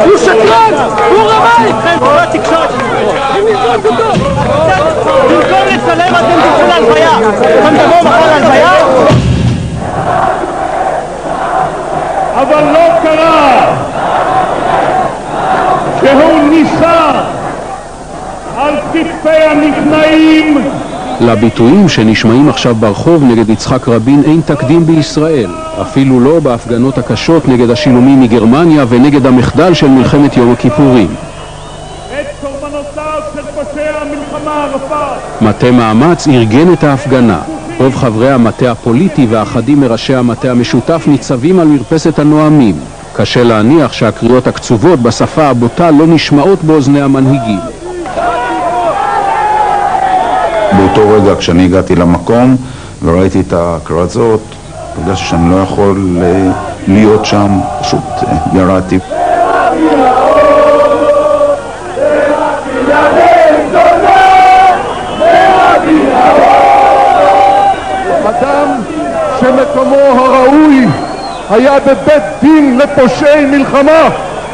הוא שקרן! הוא רמאי! כל התקשורת! במקום לצלם אתם תצאו להלוויה! אתם תבואו מחר להלוויה? אבל לא קרה שהוא ניסה על כתפי הנכנעים. לביטויים שנשמעים עכשיו ברחוב נגד יצחק רבין אין תקדים בישראל, אפילו לא בהפגנות הקשות נגד השילומים מגרמניה ונגד המחדל של מלחמת יום הכיפורים. את קורבנותיו של פושע המלחמה ערפאת. מטה מאמץ ארגן את ההפגנה. רוב חברי המטה הפוליטי ואחדים מראשי המטה המשותף ניצבים על מרפסת הנואמים. קשה להניח שהקריאות הקצובות בשפה הבוטה לא נשמעות באוזני המנהיגים. באותו רגע כשאני הגעתי למקום וראיתי את הכרזות, הרגשתי שאני לא יכול להיות שם, פשוט ירדתי. אדם שמקומו הראוי היה בבית דין לפושעי מלחמה.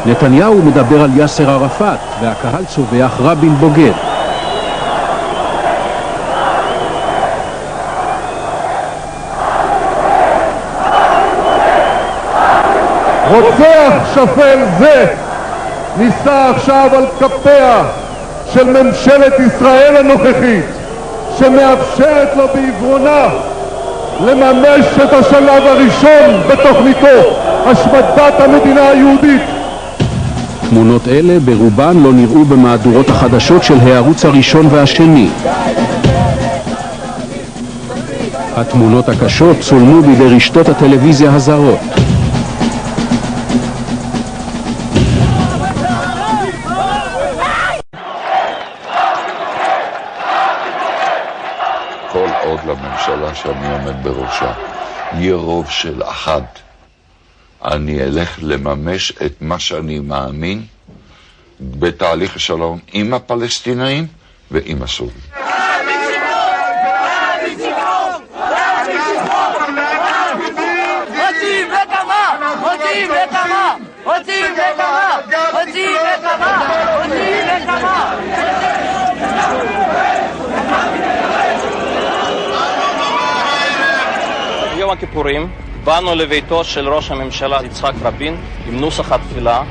נתניהו מדבר על יאסר ערפאת והקהל צובח רבין בוגד. רוצח שפל זה ניסה עכשיו על כפיה של ממשלת ישראל הנוכחית, שמאפשרת לו בעברונה לממש את השלב הראשון בתוכניתו, השמדת המדינה היהודית. תמונות אלה ברובן לא נראו במהדורות החדשות של הערוץ הראשון והשני. התמונות הקשות צולמו בידי רשתות הטלוויזיה הזרות. כל עוד לממשלה שאני עומד בראשה יהיה רוב של אחד, אני אלך לממש את מה שאני מאמין בתהליך השלום עם הפלסטינאים ועם הסורים. ביום הכיפורים באנו לביתו של ראש הממשלה יצחק רבין עם נוסח התפילה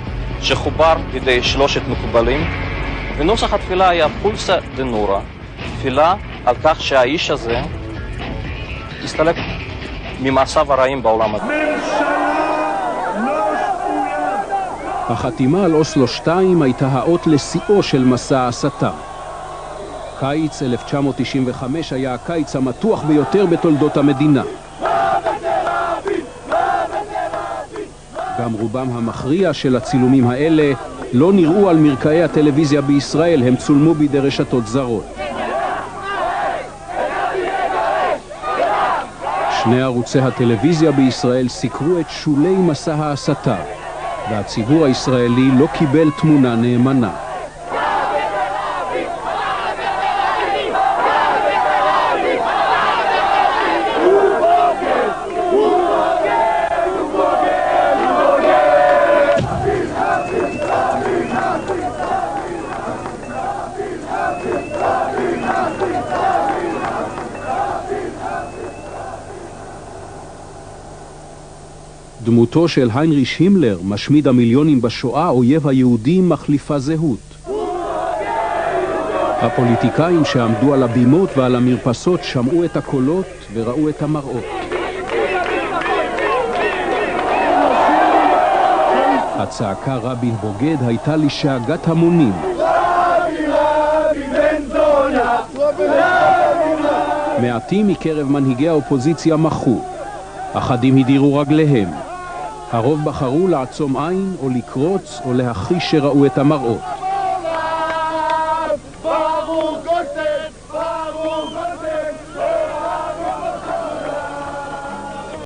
שחובר בידי שלושת מקובלים, ונוסח התפילה היה פולסה דנורה, תפילה על כך שהאיש הזה יסתלק ממעשיו הרעים בעולם הזה. החתימה על אוסלו 2 הייתה האות לשיאו של מסע ההסתה. קיץ 1995 היה הקיץ המתוח ביותר בתולדות המדינה. גם רובם המכריע של הצילומים האלה לא נראו על מרקעי הטלוויזיה בישראל, הם צולמו בידי רשתות זרות. שני ערוצי הטלוויזיה בישראל סיקרו את שולי מסע ההסתה, והציבור הישראלי לא קיבל תמונה נאמנה. דמותו של היינריש הימלר, משמיד המיליונים בשואה, אויב היהודים, מחליפה זהות. הפוליטיקאים שעמדו על הבימות ועל המרפסות שמעו את הקולות וראו את המראות. הצעקה רבין בוגד הייתה לשאגת המונים. מעטים מקרב מנהיגי האופוזיציה מחו, אחדים הדירו רגליהם. הרוב בחרו לעצום עין או לקרוץ או להכחיש שראו את המראות. Gott